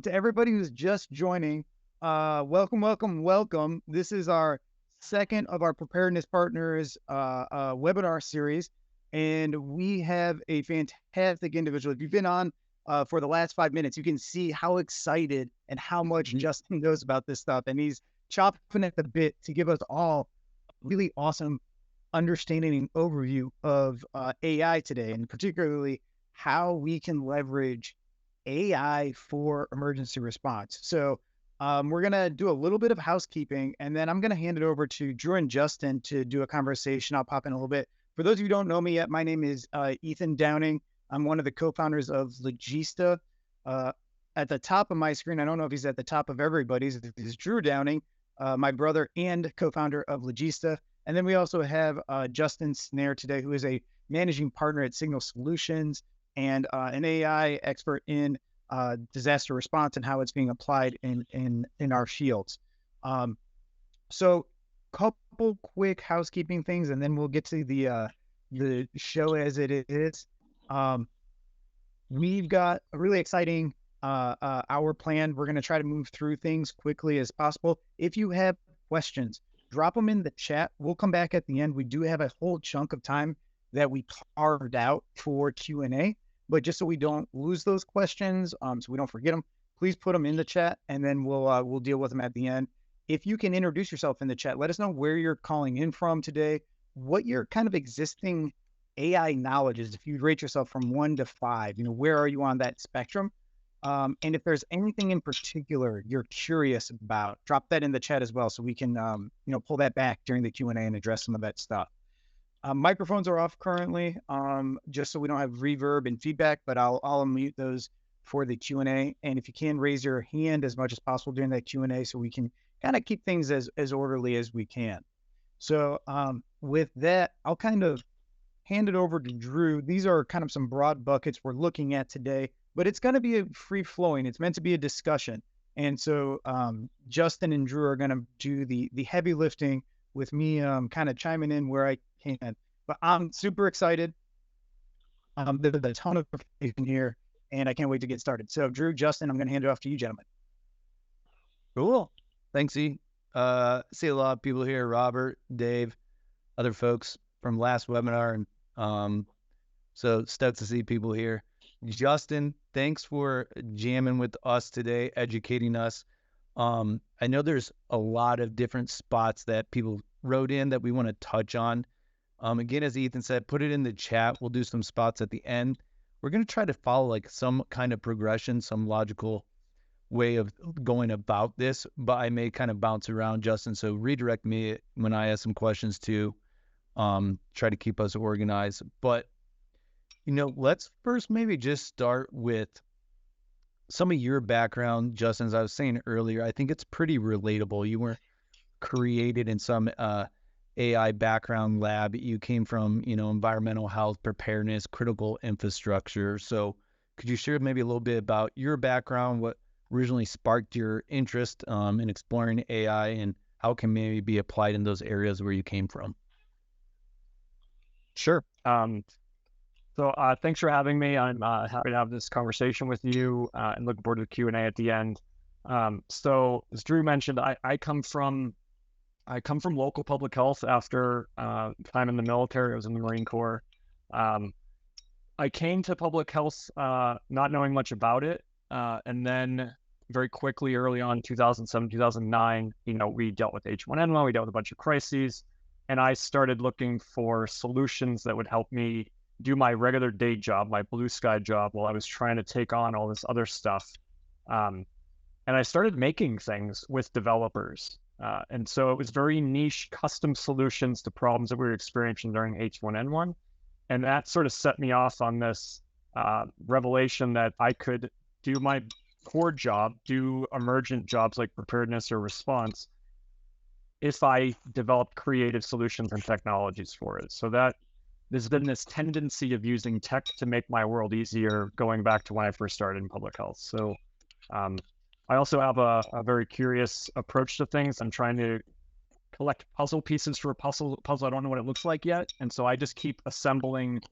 To everybody who's just joining, welcome, welcome, welcome. This is our second of our Preparedness Partners webinar series, and we have a fantastic individual. If you've been on for the last 5 minutes, you can see how excited and how much Justin knows about this stuff, and he's chopping at the bit to give us all a really awesome understanding and overview of AI today, and particularly how we can leverage AI for emergency response. So we're going to do a little bit of housekeeping, and then I'm going to hand it over to Drew and Justin to do a conversation. I'll pop in a little bit. For those of you who don't know me yet, my name is Ethan Downing. I'm one of the co-founders of Logista. At the top of my screen, I don't know if he's at the top of everybody's, is Drew Downing, my brother and co-founder of Logista. And then we also have Justin Snair today, who is a managing partner at SIGNL Solutions and an AI expert in disaster response and how it's being applied in our fields. So couple quick housekeeping things, and then we'll get to the show as it is. We've got a really exciting hour planned. We're going to try to move through things quickly as possible. If you have questions, drop them in the chat. We'll come back at the end. We do have a whole chunk of time that we carved out for Q&A, but just so we don't lose those questions, so we don't forget them, please put them in the chat, and then we'll deal with them at the end. If you can introduce yourself in the chat, let us know where you're calling in from today, what your kind of existing AI knowledge is. If you rate yourself from 1 to 5, where are you on that spectrum? And if there's anything in particular you're curious about, drop that in the chat as well, so we can pull that back during the Q&A and address some of that stuff. Microphones are off currently, just so we don't have reverb and feedback, but I'll unmute those for the Q&A. And if you can, raise your hand as much as possible during that Q&A so we can kind of keep things as orderly as we can. So with that, I'll kind of hand it over to Drew. These are kind of some broad buckets we're looking at today, but it's going to be a free flowing. It's meant to be a discussion. And so Justin and Drew are going to do the heavy lifting with me kind of chiming in where I can. But I'm super excited. There's a ton of information here, and I can't wait to get started. So Drew, Justin, I'm going to hand it off to you, gentlemen. Cool. Thanks, E. See a lot of people here, Robert, Dave, other folks from last webinar. And so stoked to see people here. Justin, thanks for jamming with us today, educating us. I know there's a lot of different spots that people wrote in that we want to touch on. Again, as Ethan said, put it in the chat. We'll do some spots at the end. We're going to try to follow like some kind of progression, some logical way of going about this, but I may kind of bounce around, Justin. So redirect me when I ask some questions too. Try to keep us organized. But, let's first maybe just start with some of your background, Justin. As I was saying earlier, I think it's pretty relatable. You weren't created in some AI background lab. You came from, environmental health, preparedness, critical infrastructure. So could you share maybe a little bit about your background, what originally sparked your interest in exploring AI, and how it can maybe be applied in those areas where you came from? Sure. So thanks for having me. I'm happy to have this conversation with you and looking forward to the Q&A at the end. So as Drew mentioned, I come from local public health after time in the military. I was in the Marine Corps. I came to public health not knowing much about it. And then very quickly, early on, 2007, 2009, we dealt with H1N1, we dealt with a bunch of crises. And I started looking for solutions that would help me do my regular day job, my blue sky job, while I was trying to take on all this other stuff. And I started making things with developers. And so it was very niche, custom solutions to problems that we were experiencing during H1N1. And that sort of set me off on this revelation that I could do my core job, do emergent jobs like preparedness or response, if I developed creative solutions and technologies for it. So that there's been this tendency of using tech to make my world easier going back to when I first started in public health. So I also have a very curious approach to things. I'm trying to collect puzzle pieces for a puzzle. I don't know what it looks like yet. And so I just keep assembling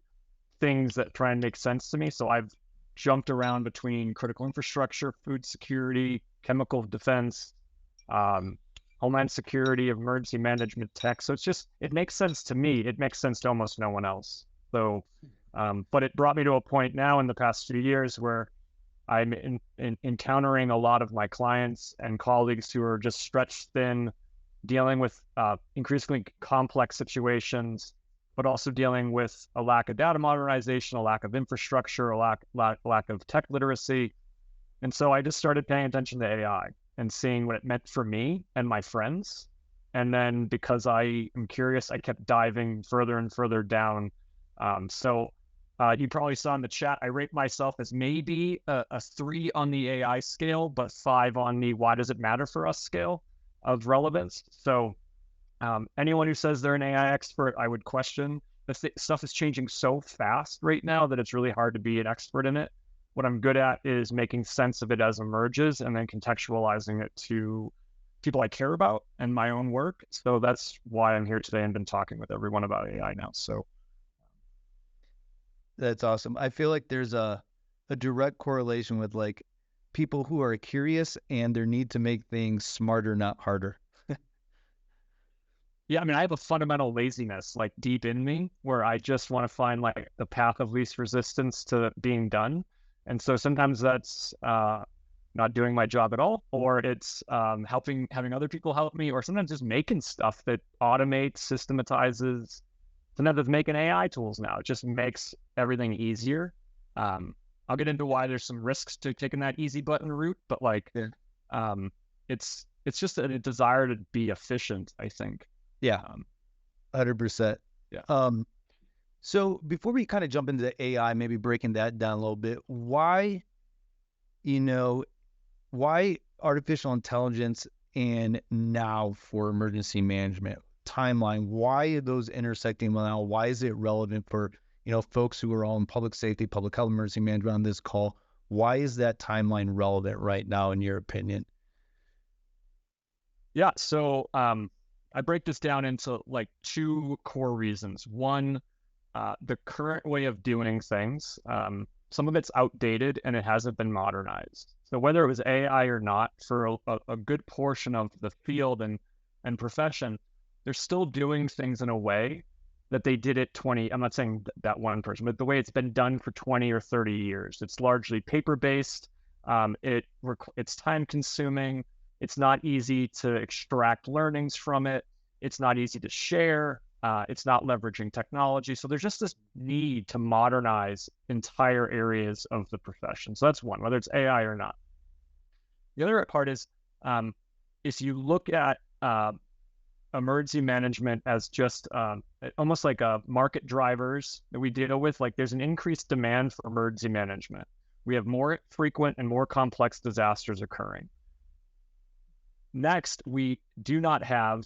things that try and make sense to me. So I've jumped around between critical infrastructure, food security, chemical defense, homeland security, emergency management tech. So it makes sense to me. It makes sense to almost no one else. So, but it brought me to a point now in the past few years where I'm encountering a lot of my clients and colleagues who are just stretched thin, dealing with increasingly complex situations, but also dealing with a lack of data modernization, a lack of infrastructure, a lack of tech literacy. And so I just started paying attention to AI and seeing what it meant for me and my friends. And then because I am curious, I kept diving further and further down. You probably saw in the chat, I rate myself as maybe a 3 on the AI scale, but 5 on the why does it matter for us scale of relevance. So anyone who says they're an AI expert, I would question. The stuff is changing so fast right now that it's really hard to be an expert in it. What I'm good at is making sense of it as emerges and then contextualizing it to people I care about and my own work. So that's why I'm here today and been talking with everyone about AI now. So that's awesome. I feel like there's a direct correlation with like people who are curious and their need to make things smarter, not harder. Yeah, I mean, I have a fundamental laziness like deep in me where I just want to find like the path of least resistance to being done. And so sometimes that's not doing my job at all, or it's having other people help me, or sometimes just making stuff that automates, systematizes. Sometimes it's making AI tools now. It just makes everything easier. I'll get into why there's some risks to taking that easy button route, but like, it's just a desire to be efficient, I think. Yeah, 100%. Yeah. So before we kind of jump into AI, maybe breaking that down a little bit, why artificial intelligence and now for emergency management timeline? Why are those intersecting now? Why is it relevant for, folks who are all in public safety, public health, emergency management on this call? Why is that timeline relevant right now, in your opinion? Yeah. So, I break this down into like 2 core reasons. One, the current way of doing things, some of it's outdated and it hasn't been modernized. So whether it was AI or not, for a good portion of the field and profession, they're still doing things in a way that they did it 20, I'm not saying that one person, but the way it's been done for 20 or 30 years. It's largely paper-based. It's time consuming. It's not easy to extract learnings from it. It's not easy to share. It's not leveraging technology. So there's just this need to modernize entire areas of the profession. So that's one, whether it's AI or not. The other part is, if you look at emergency management as just almost like market drivers that we deal with, like there's an increased demand for emergency management. We have more frequent and more complex disasters occurring. Next, we do not have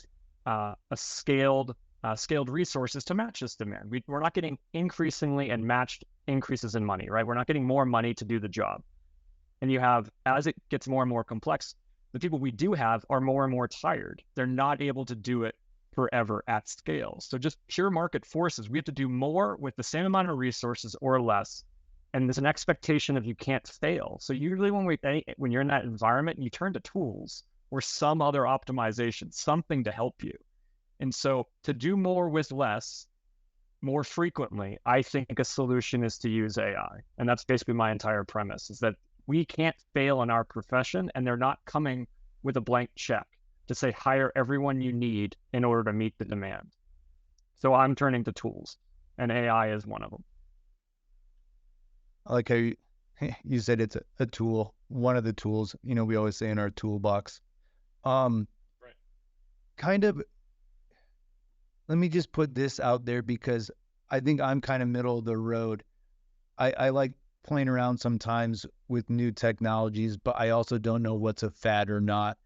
scaled resources to match this demand. We're not getting increasingly and matched increases in money, right? We're not getting more money to do the job. And you have, as it gets more and more complex, the people we do have are more and more tired. They're not able to do it forever at scale. So just pure market forces, we have to do more with the same amount of resources or less. And there's an expectation of you can't fail. So usually when you're in that environment, you turn to tools or some other optimization, something to help you. And so to do more with less, more frequently, I think a solution is to use AI. And that's basically my entire premise, is that we can't fail in our profession, and they're not coming with a blank check to say, hire everyone you need in order to meet the demand. So I'm turning to tools, and AI is one of them. I like how you said it's a tool, one of the tools, we always say in our toolbox. Right. Kind of, let me just put this out there because I think I'm kind of middle of the road. I like playing around sometimes with new technologies, but I also don't know what's a fad or not.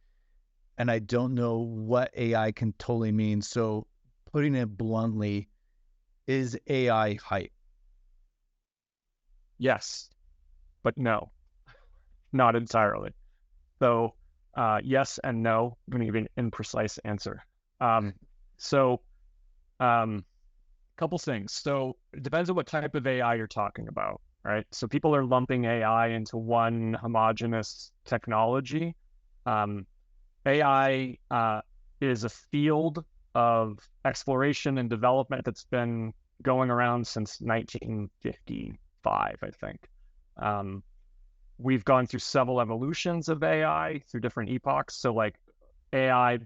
And I don't know what AI can totally mean. So putting it bluntly, is AI hype? Yes, but no, not entirely. So yes and no. I'm going to give you an imprecise answer. Couple things. So it depends on what type of AI you're talking about. right? So people are lumping AI into one homogeneous technology. AI is a field of exploration and development that's been going around since 1955, I think. We've gone through several evolutions of AI through different epochs. So like AI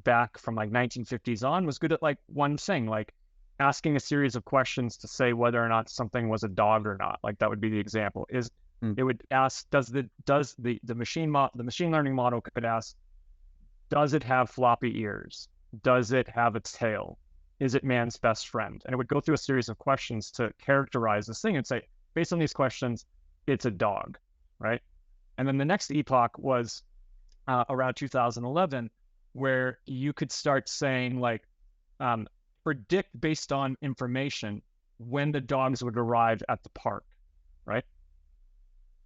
back from like 1950s on was good at like one thing, like asking a series of questions to say whether or not something was a dog or not. Like that would be the example. It would ask, does the machine learning model could ask, does it have floppy ears? Does it have a tail? Is it man's best friend? And it would go through a series of questions to characterize this thing and say, based on these questions, it's a dog, right? And then the next epoch was around 2011, where you could start saying like, predict based on information when the dogs would arrive at the park, right?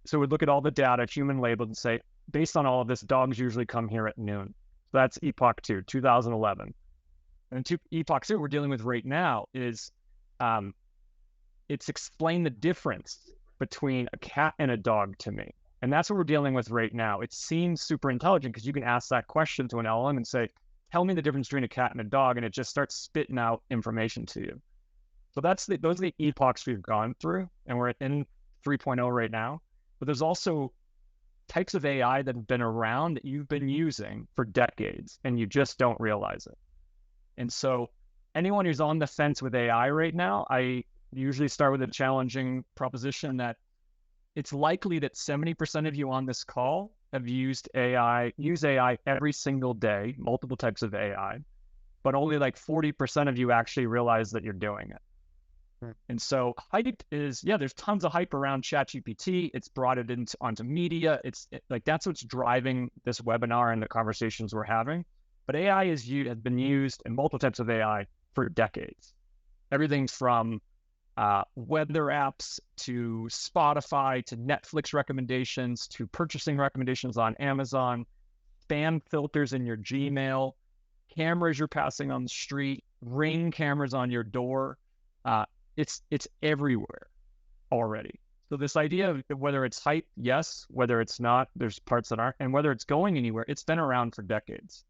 So we'd look at all the data, human labeled, and say, based on all of this, dogs usually come here at noon. So that's epoch 2, 2011. And epoch 2 we're dealing with right now is it's explain the difference between a cat and a dog to me. And that's what we're dealing with right now. It seems super intelligent because you can ask that question to an LLM and say, tell me the difference between a cat and a dog, and it just starts spitting out information to you. So those are the epochs we've gone through, and we're in 3.0 right now. But there's also types of AI that have been around that you've been using for decades, and you just don't realize it. And so anyone who's on the fence with AI right now, I usually start with a challenging proposition that it's likely that 70% of you on this call have use AI every single day, multiple types of AI, but only like 40% of you actually realize that you're doing it. And so hype is, there's tons of hype around ChatGPT. It's brought it onto media. Like that's what's driving this webinar and the conversations we're having. But AI has been used in multiple types of AI for decades. Everything from weather apps to Spotify to Netflix recommendations to purchasing recommendations on Amazon, spam filters in your Gmail, cameras you're passing on the street, Ring cameras on your door. It's everywhere already. So this idea of whether it's hype, yes, whether it's not, there's parts that aren't, and whether it's going anywhere, it's been around for decades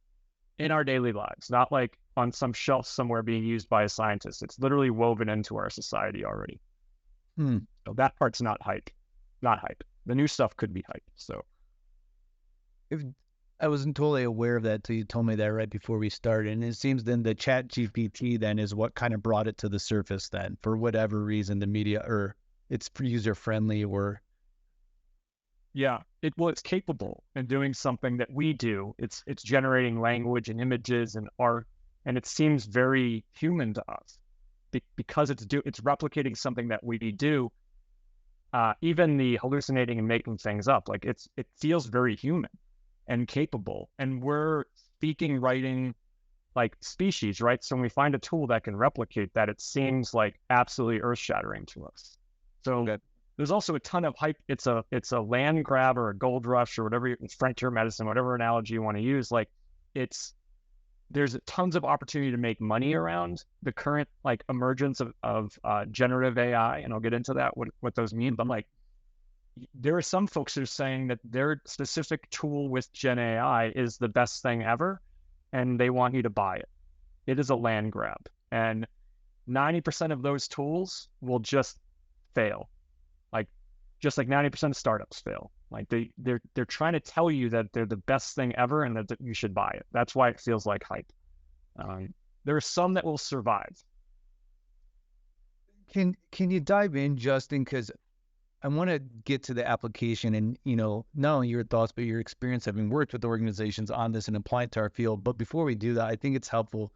in our daily lives, not like on some shelf somewhere being used by a scientist. It's literally woven into our society already. So that part's not hype. The new stuff could be hype. So if I wasn't totally aware of that until you told me that right before we started. And it seems then the Chat GPT then is what kind of brought it to the surface then, for whatever reason, the media, or it's user friendly, or it's capable in doing something that we do. It's generating language and images and art, and it seems very human to us because it's replicating something that we do. Even the hallucinating and making things up, like it feels very human and capable, and we're speaking, writing like species, right? So when we find a tool that can replicate that, it seems like absolutely earth-shattering to us. So there's also a ton of hype. It's a land grab or a gold rush or whatever, frontier medicine, whatever analogy you want to use. Like there's tons of opportunity to make money around the current like emergence of generative AI, and I'll get into that what those mean. But like, there are some folks who are saying that their specific tool with Gen AI is the best thing ever, and they want you to buy it. It is a land grab, and 90% of those tools will just fail. Just like 90% of startups fail. Like they're trying to tell you that they're the best thing ever and that you should buy it. That's why it feels like hype. There are some that will survive. Can you dive in, Justin? Because I want to get to the application and, not only your thoughts, but your experience having worked with organizations on this and applying it to our field. But before we do that, I think it's helpful.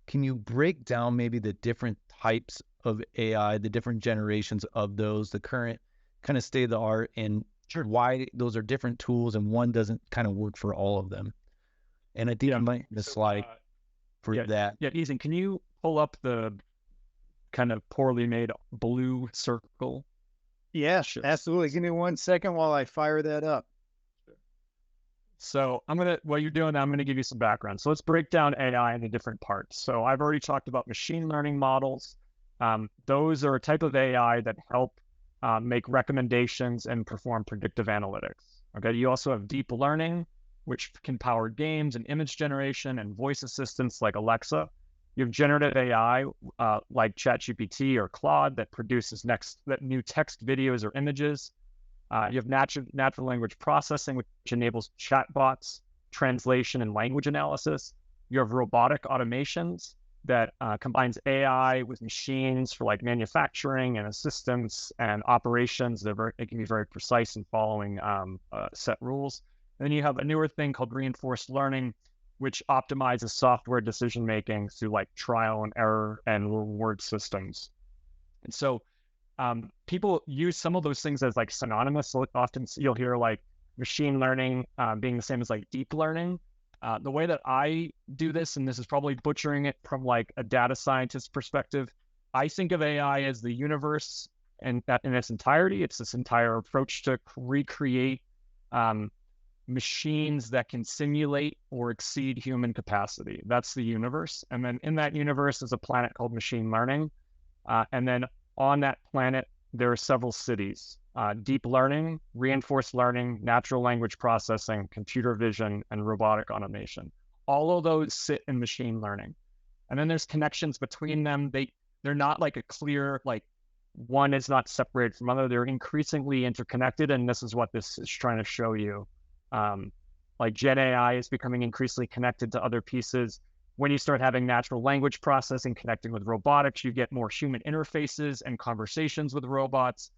Can you break down maybe the different types of AI, the different generations of those, the current kind of state of the art, and why those are different tools and one doesn't kind of work for all of them? And I think I might the slide for that. Yeah, Ethan, can you pull up the kind of poorly made blue circle? Yeah, absolutely. Give me 1 second while I fire that up. So while you're doing that, I'm going to give you some background. So let's break down AI into different parts. So I've already talked about machine learning models. Those are a type of AI that help make recommendations, and perform predictive analytics. Okay, you also have deep learning, which can power games and image generation and voice assistants like Alexa. You have generative AI like ChatGPT or Claude that produces new text, videos, or images. You have natural language processing, which enables chatbots, translation, and language analysis. You have robotic automations that combines AI with machines for like manufacturing and assistance and operations. It can be very precise in following set rules. And then you have a newer thing called reinforced learning, which optimizes software decision-making through like trial and error and reward systems. And so people use some of those things as like synonymous. So often you'll hear like machine learning being the same as like deep learning. The way that I do this, and this is probably butchering it from like a data scientist perspective, I think of AI as the universe and that in its entirety. It's this entire approach to recreate machines that can simulate or exceed human capacity. That's the universe. And then in that universe is a planet called machine learning. And then on that planet, there are several cities: deep learning, reinforced learning, natural language processing, computer vision, and robotic automation. All of those sit in machine learning. And then there's connections between them. They're not like a clear, like one is not separated from other. They're increasingly interconnected. And this is what this is trying to show you. Like Gen AI is becoming increasingly connected to other pieces. When you start having natural language processing connecting with robotics, you get more human interfaces and conversations with robots.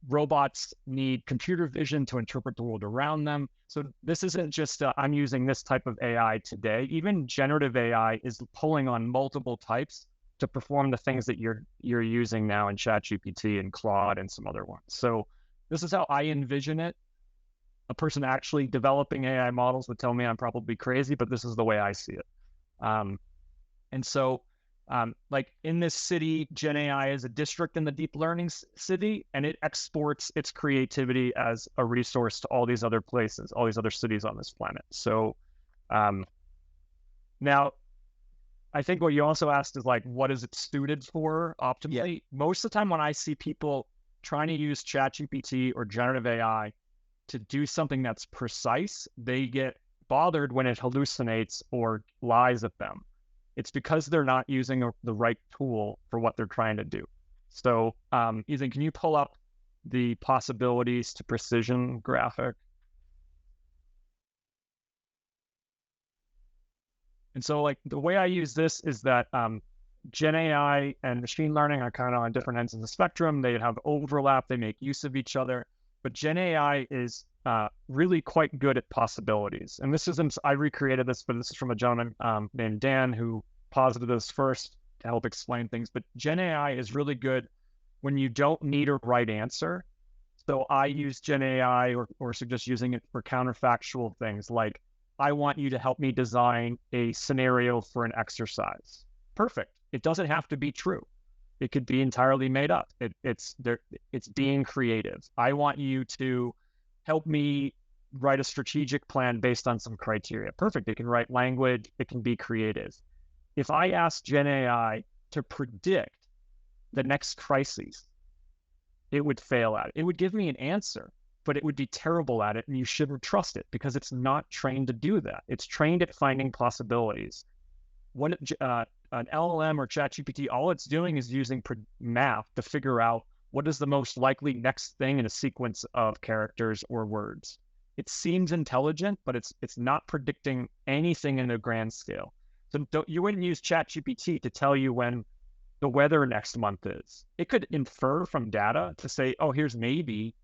Robots need computer vision to interpret the world around them. So this isn't just I'm using this type of AI today. Even generative AI is pulling on multiple types to perform the things that you're using now in ChatGPT and Claude and some other ones. So this is how I envision it. A person actually developing AI models would tell me I'm probably crazy, but this is the way I see it. And so like in this city, Gen AI is a district in the deep learning city, and it exports its creativity as a resource to all these other places, all these other cities on this planet. So now I think what you also asked is like, what is it suited for optimally? Yeah. Most of the time when I see people trying to use ChatGPT or generative AI to do something that's precise, they get bothered when it hallucinates or lies at them. It's because they're not using the right tool for what they're trying to do. So Ethan, can you pull up the possibilities to precision graphic? And so like the way I use this is that Gen AI and machine learning are kind of on different ends of the spectrum. They have overlap, they make use of each other, but Gen AI is really quite good at possibilities. And this isn't, I recreated this, but this is from a gentleman named Dan who posited this first to help explain things. But Gen AI is really good when you don't need a right answer. So I use Gen AI or suggest using it for counterfactual things like, I want you to help me design a scenario for an exercise. Perfect. It doesn't have to be true. It could be entirely made up. It's being creative. I want you to help me write a strategic plan based on some criteria. Perfect. It can write language. It can be creative. If I ask Gen AI to predict the next crisis, it would fail at it. It would give me an answer, but it would be terrible at it, and you shouldn't trust it because it's not trained to do that. It's trained at finding possibilities. What an LLM or ChatGPT, all it's doing is using math to figure out what is the most likely next thing in a sequence of characters or words. It seems intelligent, but it's not predicting anything in a grand scale. So you wouldn't use ChatGPT to tell you when the weather next month is. It could infer from data to say, oh, here's maybe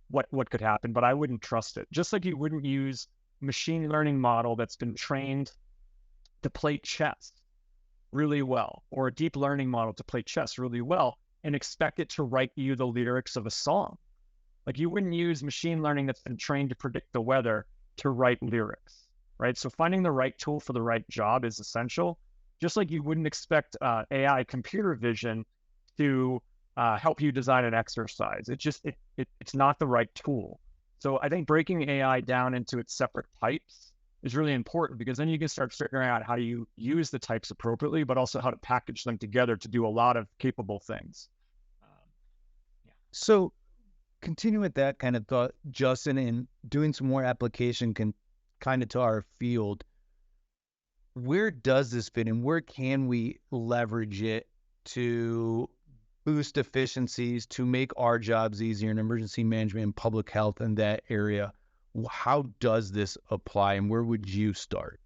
what could happen, but I wouldn't trust it. Just like you wouldn't use a machine learning model that's been trained to play chess really well, or a deep learning model to play chess really well, and expect it to write you the lyrics of a song. Like you wouldn't use machine learning that's been trained to predict the weather to write lyrics, right? So finding the right tool for the right job is essential. Just like you wouldn't expect AI computer vision to help you design an exercise. It's not the right tool. So I think breaking AI down into its separate types is really important, because then you can start figuring out how you use the types appropriately, but also how to package them together to do a lot of capable things. So continue with that kind of thought, Justin, and doing some more application kind of to our field. Where does this fit in? Where can we leverage it to boost efficiencies, to make our jobs easier in emergency management and public health in that area? How does this apply, and where would you start?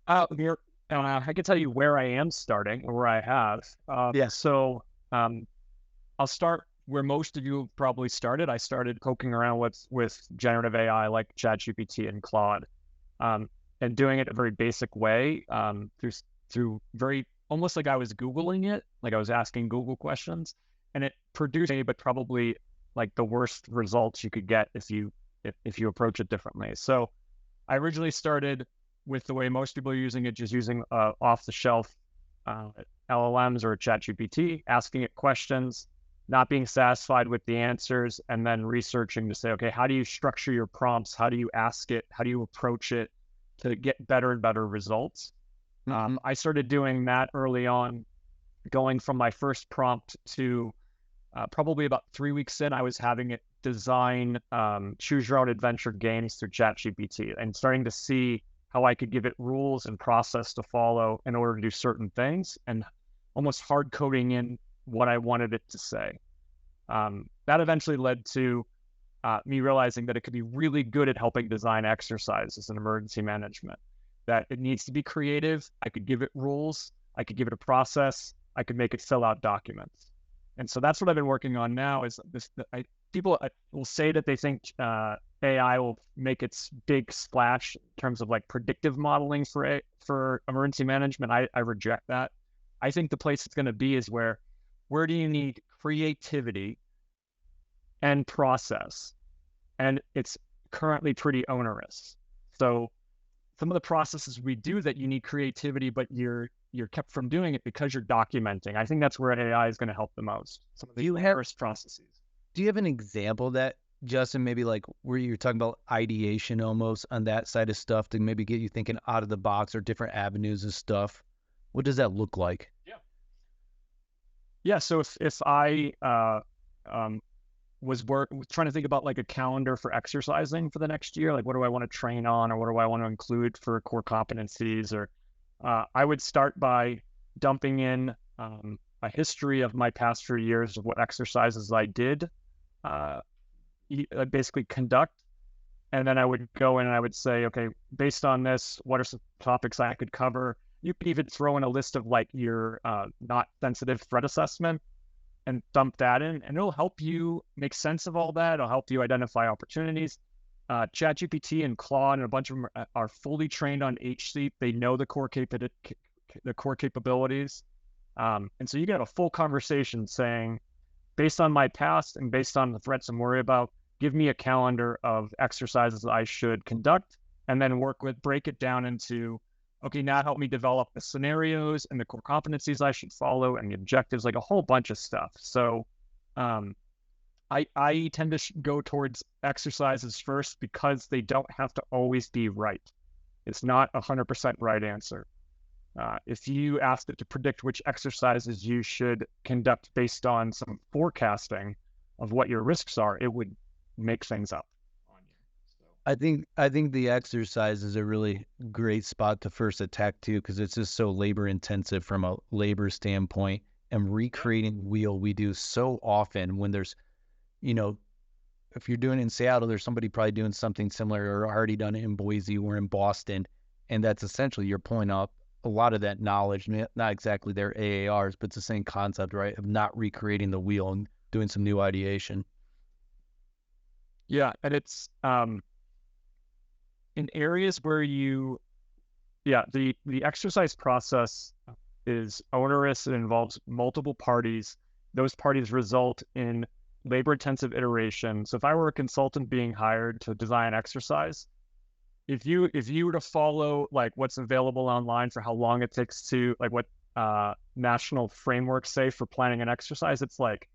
I can tell you where I am starting, or where I have. So I'll start where most of you probably started. I started poking around with generative AI like ChatGPT and Claude, and doing it a very basic way, through very almost like I was Googling it, like I was asking Google questions, and it produced but probably like the worst results you could get if you approach it differently. So I originally started with the way most people are using it, just using off-the-shelf LLMs or ChatGPT, asking it questions, not being satisfied with the answers, and then researching to say, okay, how do you structure your prompts? How do you ask it? How do you approach it to get better and better results? I started doing that early on, going from my first prompt to probably about 3 weeks in, I was having it design choose your own adventure games through ChatGPT, and starting to see how I could give it rules and process to follow in order to do certain things, and almost hard coding in what I wanted it to say. That eventually led to me realizing that it could be really good at helping design exercises in emergency management, that it needs to be creative. I could give it rules. I could give it a process. I could make it fill out documents. And so that's what I've been working on now is this. People will say that they think AI will make its big splash in terms of like predictive modeling for emergency management. I reject that. I think the place it's going to be is where do you need creativity and process? And it's currently pretty onerous. So some of the processes we do that you need creativity, but you're kept from doing it because you're documenting. I think that's where AI is going to help the most. Some of the first processes. Do you have an example of that, Justin, maybe like where you're talking about ideation almost on that side of stuff to maybe get you thinking out of the box or different avenues of stuff? What does that look like? Yeah. So if I was trying to think about like a calendar for exercising for the next year, like what do I want to train on, or what do I want to include for core competencies, or I would start by dumping in a history of my past few years of what exercises I did basically conduct. And then I would go in and I would say, okay, based on this, what are some topics I could cover? You could even throw in a list of like your not sensitive threat assessment and dump that in, and it'll help you make sense of all that. It'll help you identify opportunities. ChatGPT and Claude and a bunch of them are fully trained on HSEEP. They know the core capabilities. And so you get a full conversation saying, based on my past and based on the threats I'm worried about, give me a calendar of exercises I should conduct, and then break it down into, okay, now help me develop the scenarios and the core competencies I should follow and the objectives, like a whole bunch of stuff. So I tend to go towards exercises first because they don't have to always be right. It's not 100% right answer. If you asked it to predict which exercises you should conduct based on some forecasting of what your risks are, it would make things up on you. So. I think the exercise is a really great spot to first attack too, because it's just so labor intensive from a labor standpoint, and recreating the wheel we do so often when there's, if you're doing it in Seattle, there's somebody probably doing something similar or already done it in Boise or in Boston. And that's essentially you're pulling up a lot of that knowledge, not exactly their AARs, but it's the same concept, right? Of not recreating the wheel and doing some new ideation. Yeah. And it's in areas where the exercise process is onerous. It involves multiple parties. Those parties result in labor-intensive iteration. So if I were a consultant being hired to design an exercise, if you were to follow like what's available online for how long it takes to, like what national frameworks say for planning an exercise, it's like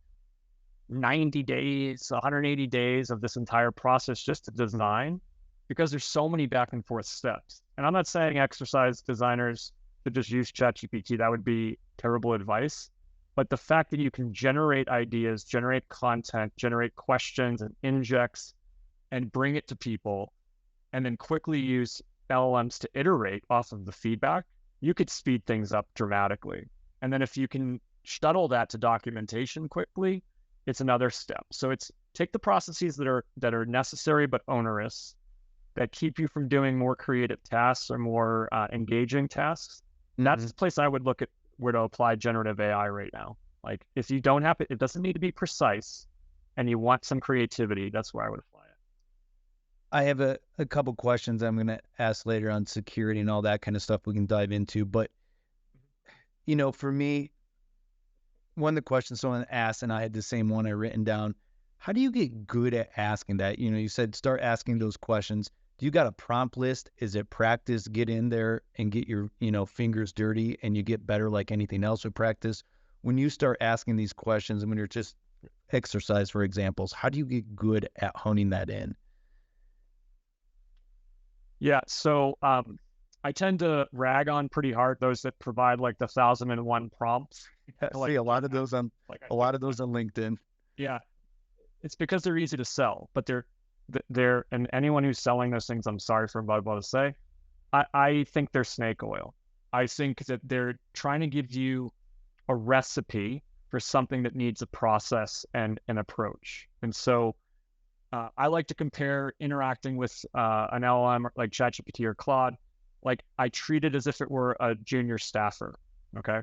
90 days, 180 days of this entire process just to design, because there's so many back and forth steps. And I'm not saying exercise designers should just use ChatGPT. That would be terrible advice. But the fact that you can generate ideas, generate content, generate questions and injects and bring it to people, and then quickly use LLMs to iterate off of the feedback, you could speed things up dramatically. And then if you can shuttle that to documentation quickly, it's another step. So it's take the processes that are necessary but onerous, that keep you from doing more creative tasks or more engaging tasks. And that's the place I would look at where to apply generative AI right now. Like if you don't have it doesn't need to be precise, and you want some creativity, that's where I would apply it. I have a couple questions I'm going to ask later on security and all that kind of stuff we can dive into. But, for me, one of the questions someone asked, and I had the same one I written down, how do you get good at asking that? You said start asking those questions. Do you got a prompt list? Is it practice? Get in there and get your, fingers dirty, and you get better like anything else with practice. When you start asking these questions, and when you're just exercise, for examples, how do you get good at honing that in? Yeah, so I tend to rag on pretty hard those that provide like the 1,001 prompts. I see a lot of those on LinkedIn. Yeah, it's because they're easy to sell, but they're and anyone who's selling those things, I'm sorry for what I'm about to say, I think they're snake oil. I think that they're trying to give you a recipe for something that needs a process and an approach. And so I like to compare interacting with an LLM like ChatGPT or Claude. Like I treat it as if it were a junior staffer, okay?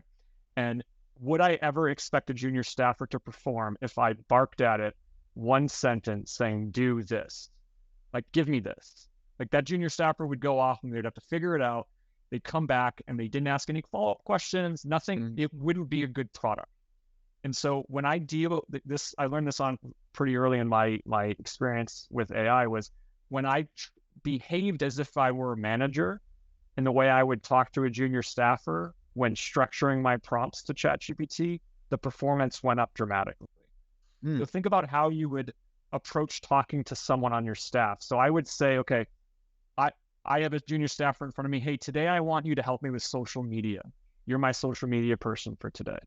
And would I ever expect a junior staffer to perform if I barked at it one sentence saying, do this? Like, give me this. Like that junior staffer would go off and they'd have to figure it out. They'd come back and they didn't ask any follow-up questions, nothing. It wouldn't be a good product. And so when I deal with this, I learned this on pretty early in my experience with AI, was when I behaved as if I were a manager in the way I would talk to a junior staffer when structuring my prompts to ChatGPT, the performance went up dramatically. So think about how you would approach talking to someone on your staff. So I would say, okay, I have a junior staffer in front of me. Hey, today I want you to help me with social media. You're my social media person for today.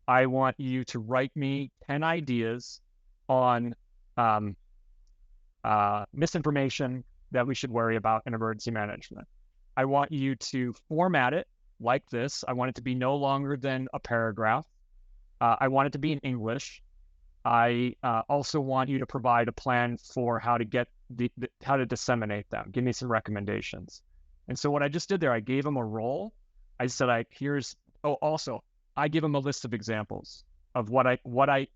I want you to write me 10 ideas on misinformation that we should worry about in emergency management. I want you to format it like this. I want it to be no longer than a paragraph. I want it to be in English. I also want you to provide a plan for how to get how to disseminate them. Give me some recommendations. And so what I just did there, I gave him a role. I said, also I give him a list of examples of what it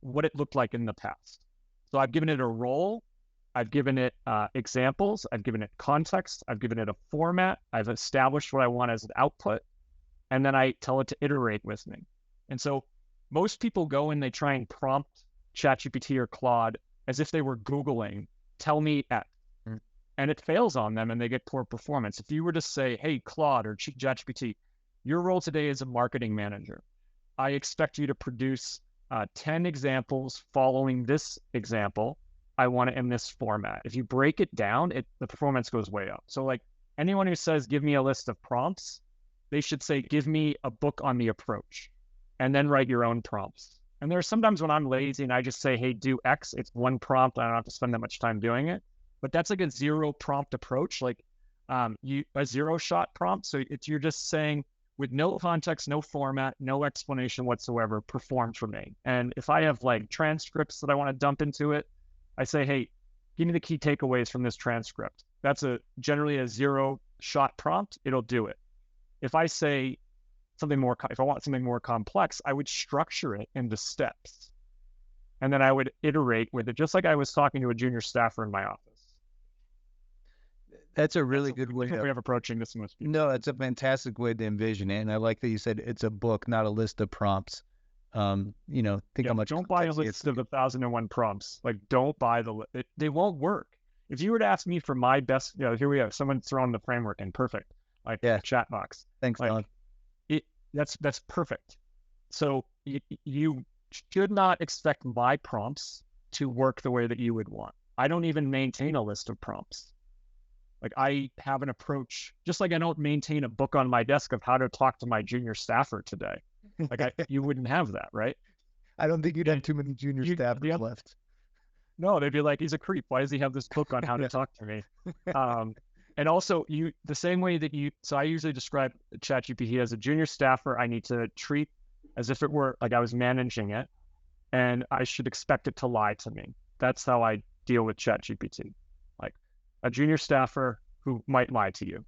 looked like in the past. So I've given it a role. I've given it examples. I've given it context. I've given it a format. I've established what I want as an output. And then I tell it to iterate with me. And so most people go and they try and prompt ChatGPT or Claude as if they were Googling, tell me X. And it fails on them and they get poor performance. If you were to say, hey, Claude or ChatGPT, your role today is a marketing manager. I expect you to produce 10 examples following this example. I want it in this format. If you break it down, the performance goes way up. So like anyone who says, give me a list of prompts, they should say, give me a book on the approach, and then write your own prompts. And there's sometimes when I'm lazy and I just say, hey, do X, it's one prompt. I don't have to spend that much time doing it. But that's like a zero prompt approach, like a zero shot prompt. So you're just saying with no context, no format, no explanation whatsoever, perform for me. And if I have like transcripts that I want to dump into it, I say, hey, give me the key takeaways from this transcript. That's generally a zero shot prompt. It'll do it. If I say if I want something more complex, I would structure it into steps. And then I would iterate with it, just like I was talking to a junior staffer in my office. That's a really good way of approaching this. No, it's a fantastic way to envision it. And I like that you said it's a book, not a list of prompts. How much. Don't buy a list of 1,001 prompts. Like, don't buy they won't work. If you were to ask me for my best, here we have someone throwing the framework in, perfect. Like chat box. Thanks, Don. That's perfect. So you should not expect my prompts to work the way that you would want. I don't even maintain a list of prompts. Like I have an approach, just like I don't maintain a book on my desk of how to talk to my junior staffer today. Like you wouldn't have that, right? I don't think you'd have too many junior staffers left. No, they'd be like, he's a creep. Why does he have this book on how to talk to me? And also the same way that so I usually describe ChatGPT as a junior staffer. I need to treat as if it were like I was managing it, and I should expect it to lie to me. That's how I deal with ChatGPT, like a junior staffer who might lie to you.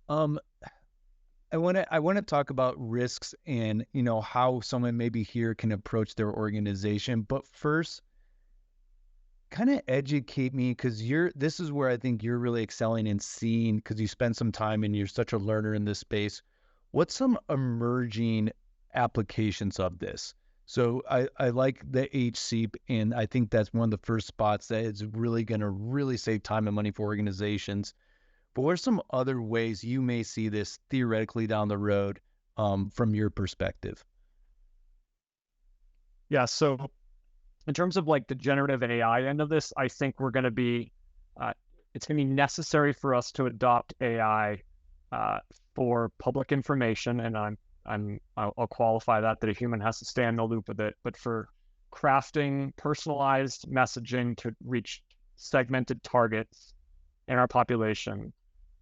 I want to talk about risks and, how someone maybe here can approach their organization. But first, kind of educate me, because this is where I think you're really excelling and seeing, because you spend some time and you're such a learner in this space. What's some emerging applications of this? So I like the HCEP, and I think that's one of the first spots that is really going to really save time and money for organizations. But what are some other ways you may see this theoretically down the road from your perspective? Yeah, so in terms of like the generative AI end of this, I think we're going to be, it's going to be necessary for us to adopt AI for public information, and I'll qualify that a human has to stay in the loop with it. But for crafting personalized messaging to reach segmented targets in our population,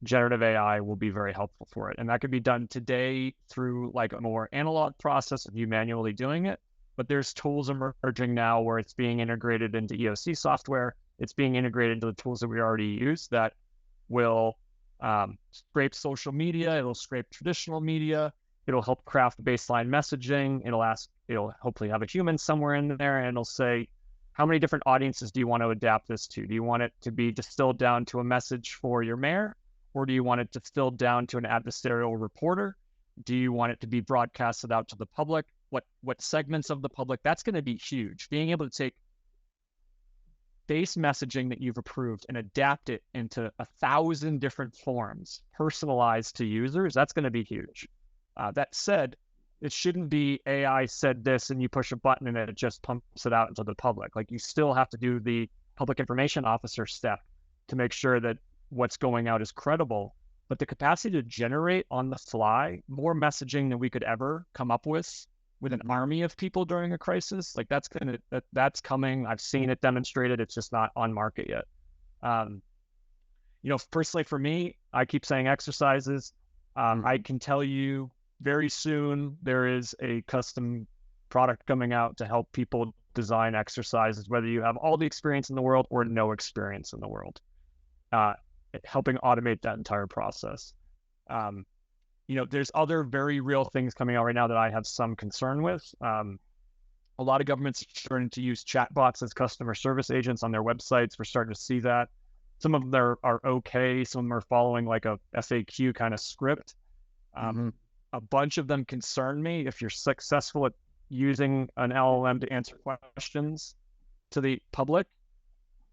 generative AI will be very helpful for it. And that could be done today through like a more analog process of you manually doing it. But there's tools emerging now where it's being integrated into EOC software. It's being integrated into the tools that we already use that will scrape social media. It'll scrape traditional media. It'll help craft baseline messaging. It'll hopefully have a human somewhere in there, and it'll say, how many different audiences do you want to adapt this to? Do you want it to be distilled down to a message for your mayor? Or do you want it distilled down to an adversarial reporter? Do you want it to be broadcasted out to the public? What segments of the public? That's going to be huge. Being able to take base messaging that you've approved and adapt it into 1,000 different forms, personalized to users, that's going to be huge. That said, it shouldn't be AI said this and you push a button and it just pumps it out into the public. Like, you still have to do the public information officer step to make sure that what's going out is credible. But the capacity to generate on the fly more messaging than we could ever come up with an army of people during a crisis, like that's coming. I've seen it demonstrated. It's just not on market yet. Personally for me, I keep saying exercises. I can tell you very soon there is a custom product coming out to help people design exercises, whether you have all the experience in the world or no experience in the world, helping automate that entire process. There's other very real things coming out right now that I have some concern with. A lot of governments are starting to use chatbots as customer service agents on their websites. We're starting to see that. Some of them are okay. Some of them are following like a FAQ kind of script. A bunch of them concern me. If you're successful at using an LLM to answer questions to the public,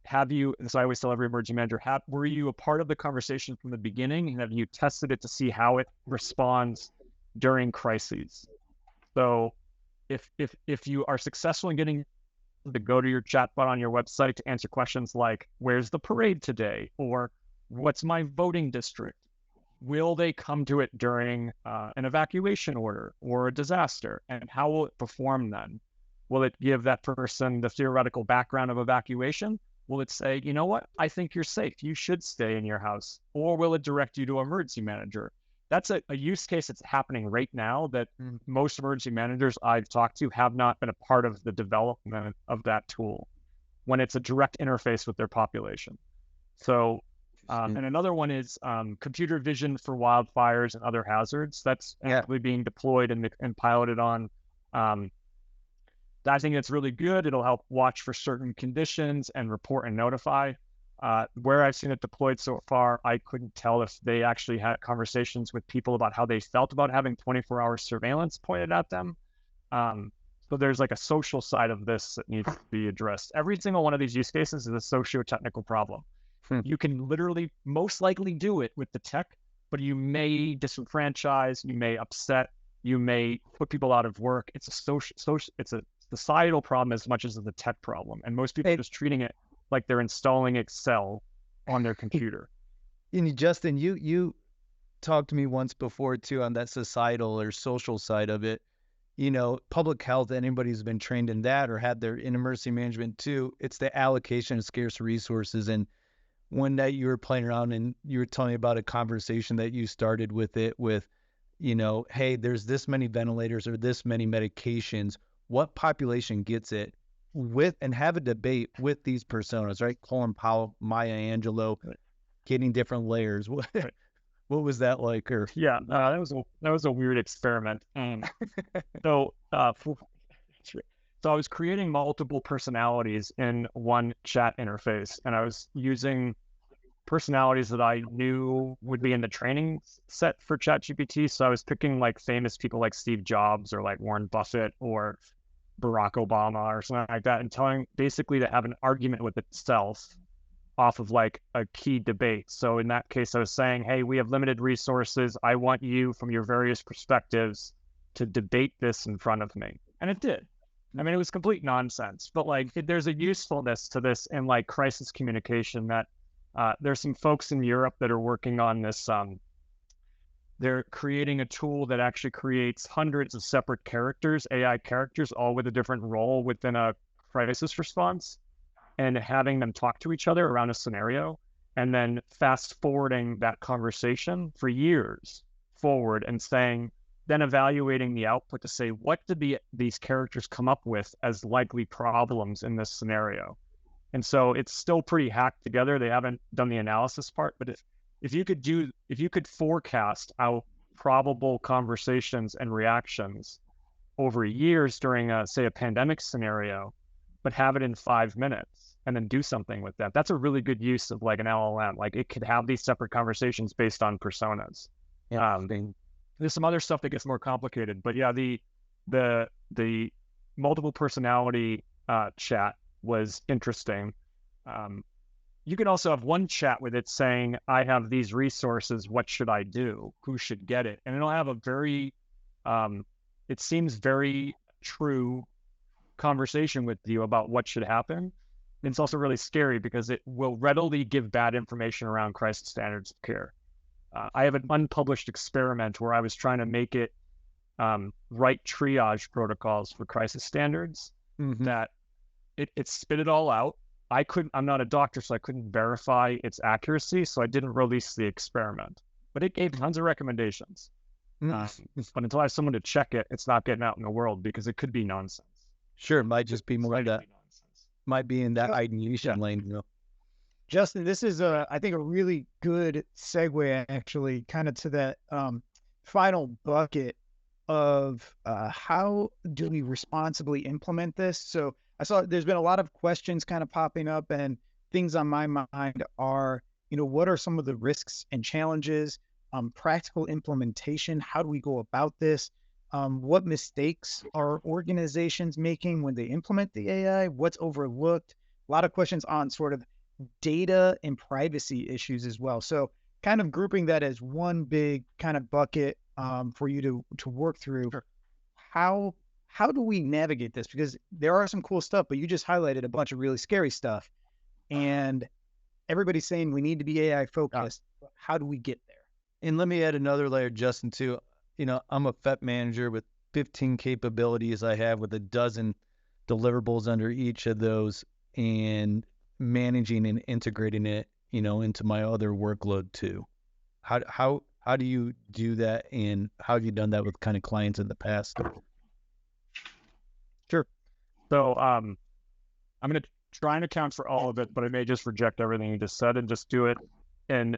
as I always tell every emerging manager, were you a part of the conversation from the beginning, and have you tested it to see how it responds during crises? So if you are successful in getting to go to your chatbot on your website to answer questions like, where's the parade today? Or what's my voting district? Will they come to it during an evacuation order or a disaster? And how will it perform then? Will it give that person the theoretical background of evacuation? Will it say, you know what, I think you're safe, you should stay in your house? Or will it direct you to an emergency manager? That's a use case that's happening right now that most emergency managers I've talked to have not been a part of the development of that tool when it's a direct interface with their population. So, and another one is computer vision for wildfires and other hazards. That's actually being deployed and piloted on. I think it's really good. It'll help watch for certain conditions and report and notify. Where I've seen it deployed so far, I couldn't tell if they actually had conversations with people about how they felt about having 24-hour surveillance pointed at them. So there's like a social side of this that needs to be addressed. Every single one of these use cases is a socio-technical problem. You can literally most likely do it with the tech, but you may disenfranchise, you may upset, you may put people out of work. It's a societal problem as much as it's a tech problem. And most people are just treating it like they're installing Excel on their computer. And Justin, you talked to me once before too on that societal or social side of it. You know, public health, anybody who's been trained in that or had their in emergency management too, it's the allocation of scarce resources. And one night you were playing around and you were telling me about a conversation that you started with it with, you know, hey, there's this many ventilators or this many medications. What population gets it? With and have a debate with these personas, right? Colin Powell, Maya Angelou, getting different layers. What was that like? Or Yeah, that was a weird experiment. So so I was creating multiple personalities in one chat interface, and I was using personalities that I knew would be in the training set for ChatGPT. So I was picking like famous people like Steve Jobs or like Warren Buffett or Barack Obama or something like that, and telling basically to have an argument with itself off of like a key debate. So in that case, I was saying, hey, we have limited resources. I want you from your various perspectives to debate this in front of me. And it did. I mean, it was complete nonsense, but like there's a usefulness to this in like crisis communication that there's some folks in Europe that are working on this. They're creating a tool that actually creates hundreds of separate characters, AI characters, all with a different role within a crisis response, and having them talk to each other around a scenario, and then fast forwarding that conversation for years forward and saying, then evaluating the output to say, what did these characters come up with as likely problems in this scenario? And so it's still pretty hacked together. They haven't done the analysis part, but if you could forecast out probable conversations and reactions over years during say a pandemic scenario, but have it in 5 minutes and then do something with that, that's a really good use of like an LLM. Like it could have these separate conversations based on personas. yeah, There's some other stuff that gets more complicated, but yeah, the multiple personality chat was interesting. You can also have one chat with it saying, I have these resources, what should I do? Who should get it? And it'll have a very, it seems very true conversation with you about what should happen. And it's also really scary because it will readily give bad information around crisis standards of care. I have an unpublished experiment where I was trying to make it write triage protocols for crisis standards that it spit it all out. I'm not a doctor, so I couldn't verify its accuracy, so I didn't release the experiment. But it gave tons of recommendations. But until I have someone to check it, it's not getting out in the world because it could be nonsense. Sure, it might just be more that, might be in that ideation lane, you know. Justin, this is I think a really good segue actually kind of to that final bucket of how do we responsibly implement this? So I saw there's been a lot of questions kind of popping up, and things on my mind are, you know, what are some of the risks and challenges, practical implementation? How do we go about this? What mistakes are organizations making when they implement the AI? What's overlooked? A lot of questions on sort of data and privacy issues as well. So kind of grouping that as one big kind of bucket for you to work through. Sure. How do we navigate this? Because there are some cool stuff, but you just highlighted a bunch of really scary stuff. And everybody's saying we need to be AI focused. How do we get there? And let me add another layer, Justin, too. You know, I'm a FEP manager with 15 capabilities I have with a dozen deliverables under each of those, and managing and integrating it, you know, into my other workload too. How do you do that, and how have you done that with kind of clients in the past? Sure. So I'm going to try and account for all of it, but I may just reject everything you just said and just do it in